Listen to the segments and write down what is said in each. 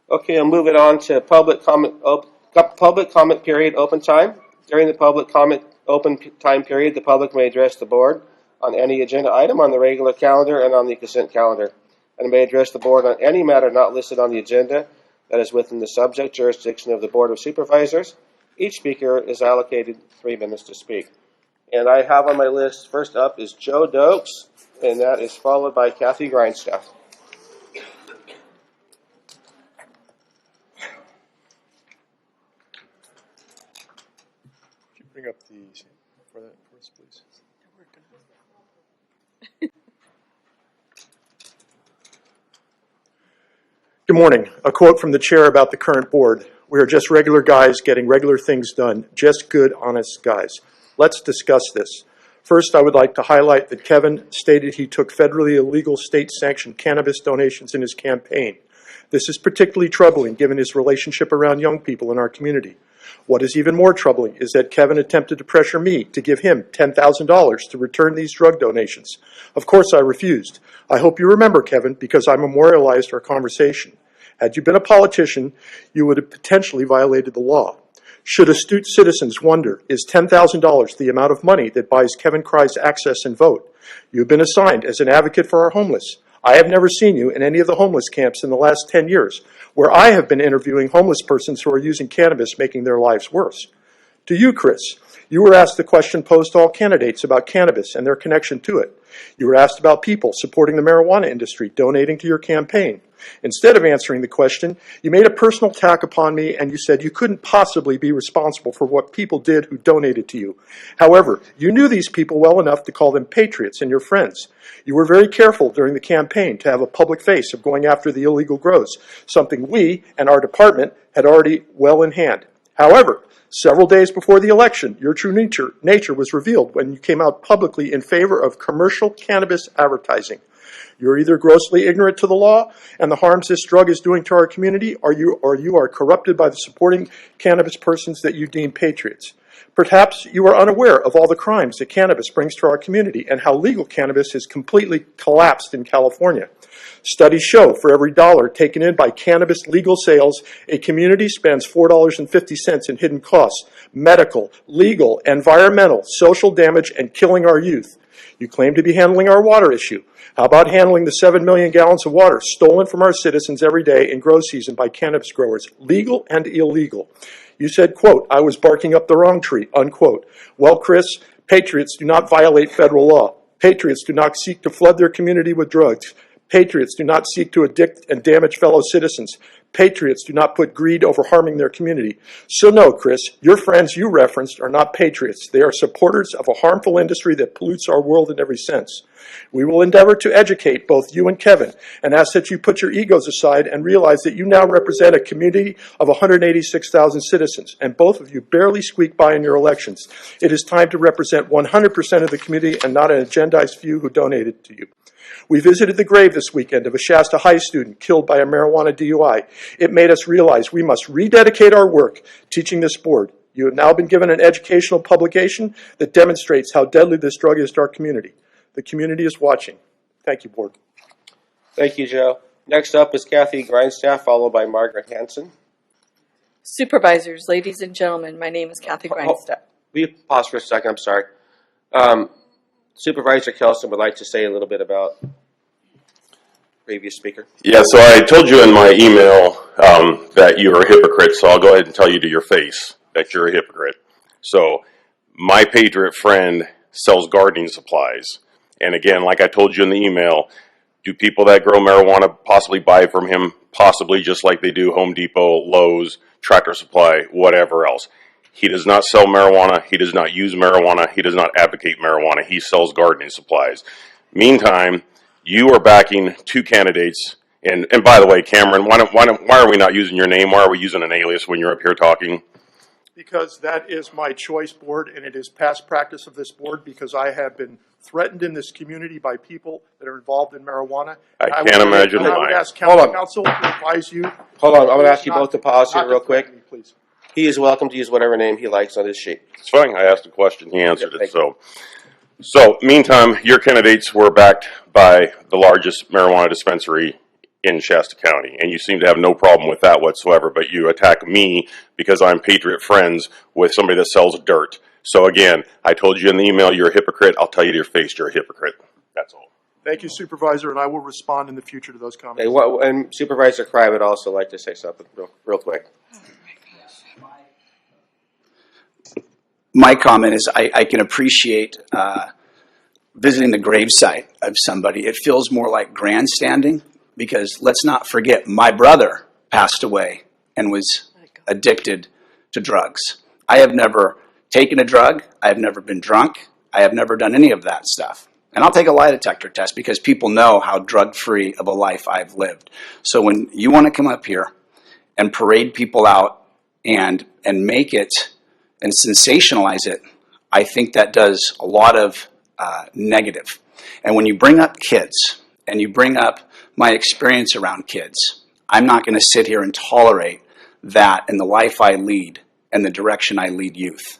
Okay, I'll move it on to public comment period, open time. During the public comment open time period, the public may address the board on any agenda item on the regular calendar and on the consent calendar, and may address the board on any matter not listed on the agenda that is within the subject jurisdiction of the Board of Supervisors. Each speaker is allocated 3 minutes to speak. And I have on my list, first up is Joe Dokes, and that is followed by Kathy Grindstaff. Bring up the for that first, please. Good morning. A quote from the chair about the current board. We are just regular guys getting regular things done. Just good, honest guys. Let's discuss this. First, I would like to highlight that Kevin stated he took federally illegal state-sanctioned cannabis donations in his campaign. This is particularly troubling given his relationship around young people in our community. What is even more troubling is that Kevin attempted to pressure me to give him $10,000 to return these drug donations. Of course, I refused. I hope you remember, Kevin, because I memorialized our conversation. Had you been a politician, you would have potentially violated the law. Should astute citizens wonder, is $10,000 the amount of money that buys Kevin Crye's access and vote? You've been assigned as an advocate for our homeless. I have never seen you in any of the homeless camps in the last 10 years, where I have been interviewing homeless persons who are using cannabis, making their lives worse. To you, Chris, you were asked the question posed to all candidates about cannabis and their connection to it. You were asked about people supporting the marijuana industry, donating to your campaign. Instead of answering the question, you made a personal attack upon me and you said you couldn't possibly be responsible for what people did who donated to you. However, you knew these people well enough to call them patriots and your friends. You were very careful during the campaign to have a public face of going after the illegal grows, something we and our department had already well in hand. However, several days before the election, your true nature was revealed when you came out publicly in favor of commercial cannabis advertising. You're either grossly ignorant to the law and the harms this drug is doing to our community, or you are corrupted by the supporting cannabis persons that you deem patriots. Perhaps you are unaware of all the crimes that cannabis brings to our community and how legal cannabis has completely collapsed in California. Studies show for every dollar taken in by cannabis legal sales, a community spends $4.50 in hidden costs, medical, legal, environmental, social damage, and killing our youth. You claim to be handling our water issue. How about handling the 7 million gallons of water stolen from our citizens every day in grow season by cannabis growers, legal and illegal? You said, quote, I was barking up the wrong tree, unquote. Well, Chris, patriots do not violate federal law. Patriots do not seek to flood their community with drugs. Patriots do not seek to addict and damage fellow citizens. Patriots do not put greed over harming their community. So no, Chris, your friends you referenced are not patriots. They are supporters of a harmful industry that pollutes our world in every sense. We will endeavor to educate both you and Kevin and ask that you put your egos aside and realize that you now represent a community of 186,000 citizens, and both of you barely squeak by in your elections. It is time to represent 100% of the community and not an agendized few who donated to you. We visited the grave this weekend of a Shasta High student killed by a marijuana DUI. It made us realize we must rededicate our work teaching this board. You have now been given an educational publication that demonstrates how deadly this drug is to our community. The community is watching. Thank you, board. Thank you, Joe. Next up is Kathy Grindstaff, followed by Margaret Hanson. Supervisors, ladies and gentlemen, my name is Kathy Grindstaff. Will you pause for a second? I'm sorry. Supervisor Kelstrom would like to say a little bit about previous speaker. Yeah, so I told you in my email that you're a hypocrite, so I'll go ahead and tell you to your face that you're a hypocrite. So my patriot friend sells gardening supplies. And again, like I told you in the email, do people that grow marijuana possibly buy from him? Possibly, just like they do Home Depot, Lowe's, Tractor Supply, whatever else. He does not sell marijuana. He does not use marijuana. He does not advocate marijuana. He sells gardening supplies. Meantime, you are backing two candidates. And by the way, Cameron, why are we not using your name? Why are we using an alias when you're up here talking? Because that is my choice, board, and it is past practice of this board because I have been threatened in this community by people that are involved in marijuana. I can't imagine why. I would ask council to advise you. Hold on, I'm going to ask you both to pause here real quick. Me, please. He is welcome to use whatever name he likes on his sheet. It's fine. I asked a question. He answered Yeah, it. So meantime, your candidates were backed by the largest marijuana dispensary in Shasta County, and you seem to have no problem with that whatsoever, but you attack me because I'm Patriot Friends with somebody that sells dirt. So again, I told you in the email you're a hypocrite. I'll tell you to your face you're a hypocrite. That's all. Thank you, Supervisor, and I will respond in the future to those comments. And Supervisor Crye would also like to say something real quick. My comment is I can appreciate visiting the gravesite of somebody. It feels more like grandstanding because let's not forget my brother passed away and was addicted to drugs. I have never taken a drug. I have never been drunk. I have never done any of that stuff. And I'll take a lie detector test because people know how drug-free of a life I've lived. So when you want to come up here and parade people out and make it and sensationalize it, I think that does a lot of negative. And when you bring up kids and you bring up my experience around kids, I'm not going to sit here and tolerate that in the life I lead and the direction I lead youth.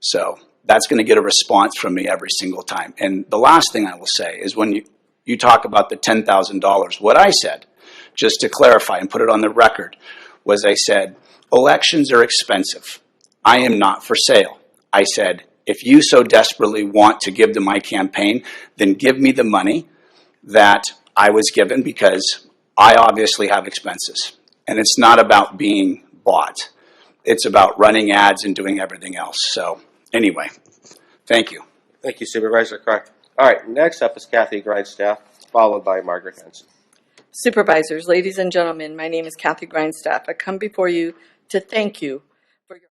So that's going to get a response from me every single time. And the last thing I will say is when you talk about the $10,000, what I said, just to clarify and put it on the record, was I said, elections are expensive. I am not for sale. I said, if you so desperately want to give to my campaign, then give me the money that I was given because I obviously have expenses. And it's not about being bought. It's about running ads and doing everything else. So anyway, thank you. Thank you, Supervisor Crye. All right, next up is Kathy Grindstaff, followed by Margaret Hanson. Supervisors, ladies and gentlemen, my name is Kathy Grindstaff. I come before you to thank you for your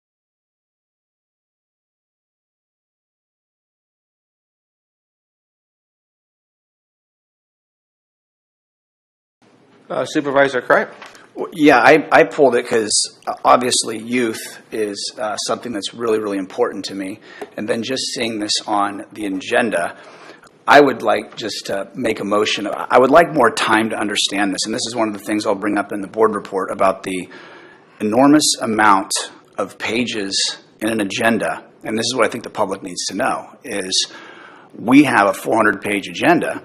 Supervisor Crye. Yeah, I pulled it because obviously youth is something that's really, really important to me. And then just seeing this on the agenda, I would like just to make a motion. I would like more time to understand this. And this is one of the things I'll bring up in the board report about the enormous amount of pages in an agenda. And this is what I think the public needs to know is we have a 400-page agenda.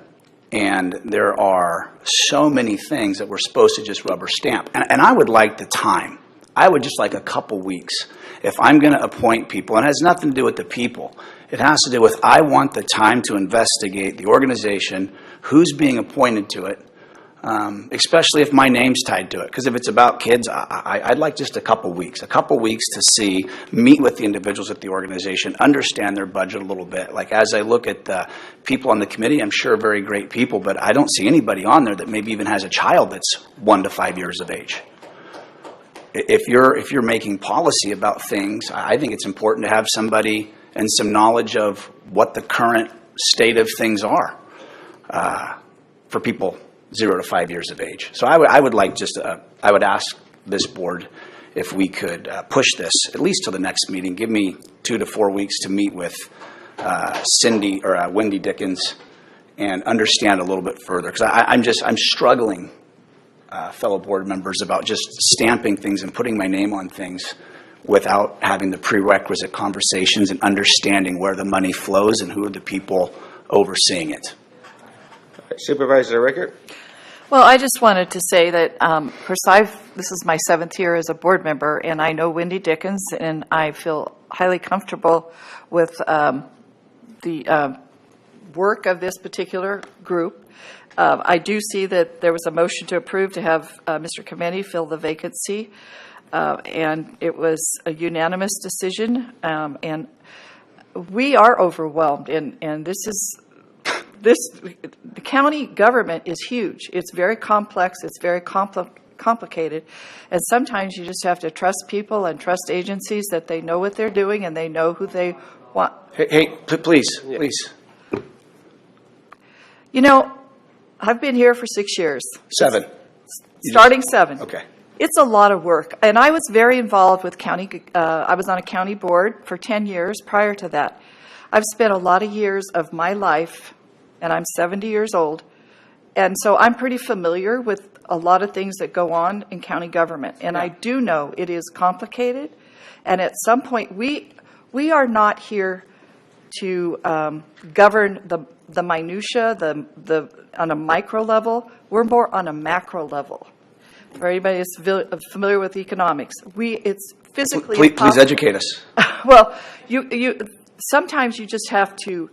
And there are so many things that we're supposed to just rubber stamp. And I would like the time. I would just like a couple weeks. If I'm going to appoint people, and it has nothing to do with the people. It has to do with I want the time to investigate the organization, who's being appointed to it, especially if my name's tied to it. Because if it's about kids, I'd like just a couple weeks to meet with the individuals at the organization, understand their budget a little bit. Like as I look at the people on the committee, I'm sure very great people, but I don't see anybody on there that maybe even has a child that's 1 to 5 years of age. If you're making policy about things, I think it's important to have somebody and some knowledge of what the current state of things are for people 0 to 5 years of age. So I would like just I would ask this board if we could push this at least till the next meeting. Give me 2 to 4 weeks to meet with Wendy Dickens and understand a little bit further because I'm struggling, fellow board members, about just stamping things and putting my name on things without having the prerequisite conversations and understanding where the money flows and who are the people overseeing it. Supervisor Rickert. Well, I just wanted to say that, of course, this is my 7th year as a board member, and I know Wendy Dickens, and I feel highly comfortable with the work of this particular group. I do see that there was a motion to approve to have Mr. Kameni fill the vacancy, and it was a unanimous decision, and we are overwhelmed, and the county government is huge. It's very complex. It's very complicated. And sometimes you just have to trust people and trust agencies that they know what they're doing and they know who they want. Hey, please. You know, I've been here for 6 years. 7. Starting 7. Okay. It's a lot of work. And I was very involved with county. I was on a county board for 10 years prior to that. I've spent a lot of years of my life, and I'm 70 years old, and so I'm pretty familiar with a lot of things that go on in county government. And I do know it is complicated, and at some point we are not here to govern the minutia, on a micro level. We're more on a macro level. For anybody that's familiar with economics, it's physically Please impossible. educate us. Well, sometimes you just have to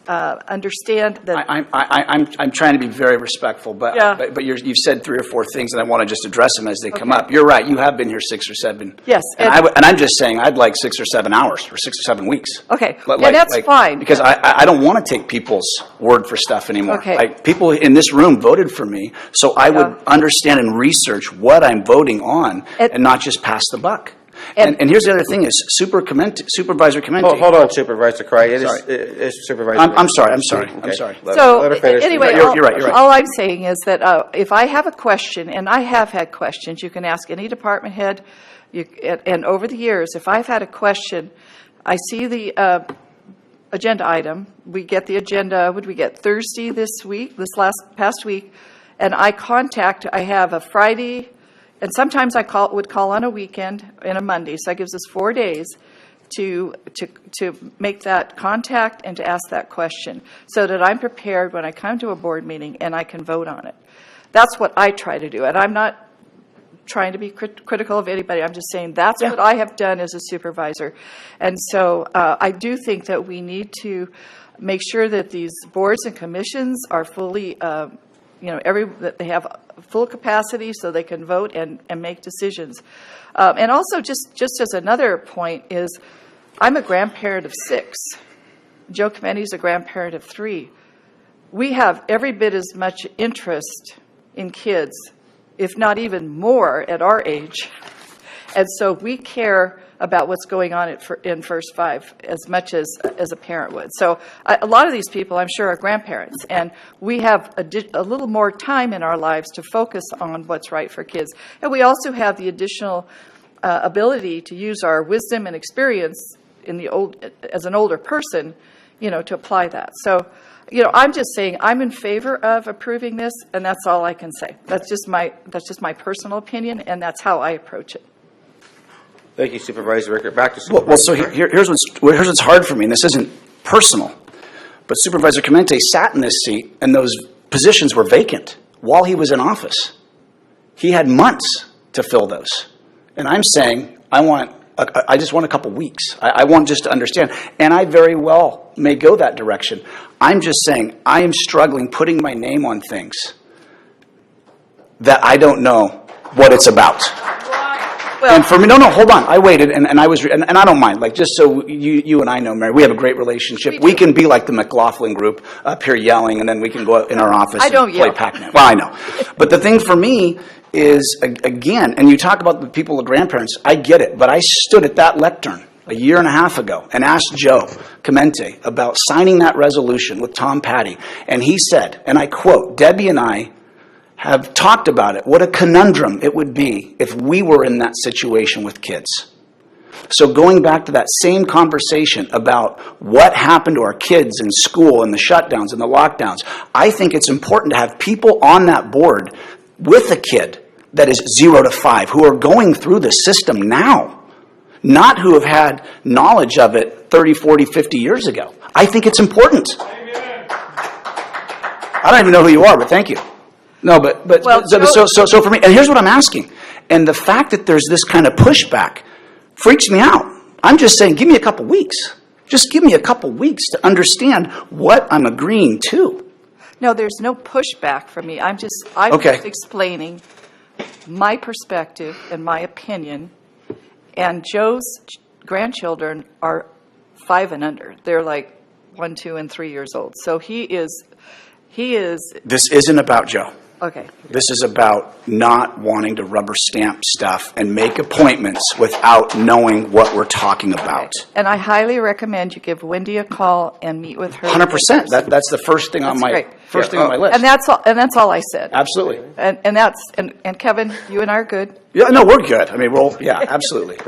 understand that. I'm trying to be very respectful, but Yeah. but you've said 3 or 4 things, and I want to just address them as they come up. You're right. You have been here 6 or 7. Yes, and I'm just saying I'd like 6 or 7 hours or 6 or 7 weeks. Okay, and that's fine. Because I don't want to take people's word for stuff anymore. Okay. Like, people in this room voted for me, so I would understand and research what I'm voting on, and not just pass the buck. And here's the other thing is Supervisor Clemente. Hold on, Supervisor Crye. Sorry. It's Supervisor. I'm sorry. Okay. So Let her finish. anyway, You're right. all I'm saying is that if I have a question, and I have had questions, you can ask any department head, and over the years, if I've had a question, I see the agenda item. We get the agenda, what did we get, Thursday this past week, and I have a Friday, and sometimes I would call on a weekend and a Monday, so that gives us 4 days to make that contact and to ask that question, so that I'm prepared when I come to a board meeting and I can vote on it. That's what I try to do, and I'm not trying to be critical of anybody. I'm just saying that's what I have done as a supervisor. And so I do think that we need to make sure that these boards and commissions are fully, that they have full capacity so they can vote and make decisions. And also, just as another point is, I'm a grandparent of 6. Joe Clemente's a grandparent of 3. We have every bit as much interest in kids, if not even more, at our age. And so we care about what's going on in First 5 as much as a parent would. So a lot of these people, I'm sure, are grandparents, and we have a little more time in our lives to focus on what's right for kids. And we also have the additional ability to use our wisdom and experience as an older person, to apply that. So, I'm just saying I'm in favor of approving this, and that's all I can say. That's just my personal opinion, and that's how I approach it. Thank you, Supervisor Rickert. Back to Supervisor. Well, so here's what's hard for me, and this isn't personal, but Supervisor Clemente sat in this seat, and those positions were vacant while he was in office. He had months to fill those, and I'm saying I just want a couple weeks. I want just to understand, and I very well may go that direction. I'm just saying I am struggling putting my name on things that I don't know what it's about. And for me, no, hold on. I waited, and I was, and I don't mind. Like, just so you and I know, Mary, we have a great relationship. We can be like the McLaughlin group up here yelling, and then we can go out in our office and play Pac-Man. Well, I know. But the thing for me is, again, and you talk about the people, the grandparents, I get it, but I stood at that lectern a year and a half ago and asked Joe Clemente about signing that resolution with Tom Patty, and he said, and I quote, Debbie and I have talked about it, what a conundrum it would be if we were in that situation with kids. So going back to that same conversation about what happened to our kids in school and the shutdowns and the lockdowns, I think it's important to have people on that board with a kid that is 0 to 5 who are going through the system now, not who have had knowledge of it 30, 40, 50 years ago. I think it's important. Amen. I don't even know who you are, but thank you. No, so for me, and here's what I'm asking, and the fact that there's this kind of pushback freaks me out. I'm just saying, give me a couple weeks. Just give me a couple weeks to understand what I'm agreeing to. No, there's no pushback from me. I'm just explaining my perspective and my opinion. And Joe's grandchildren are 5 and under. They're like 1, 2, and 3 years old. So he is. This isn't about Joe. Okay. This is about not wanting to rubber stamp stuff and make appointments without knowing what we're talking about. Okay. And I highly recommend you give Wendy a call and meet with her. 100%. That's the first thing on my thing on my list. And that's all I said. Absolutely. And Kevin, you and I are good. Yeah, no, we're good. I mean, absolutely.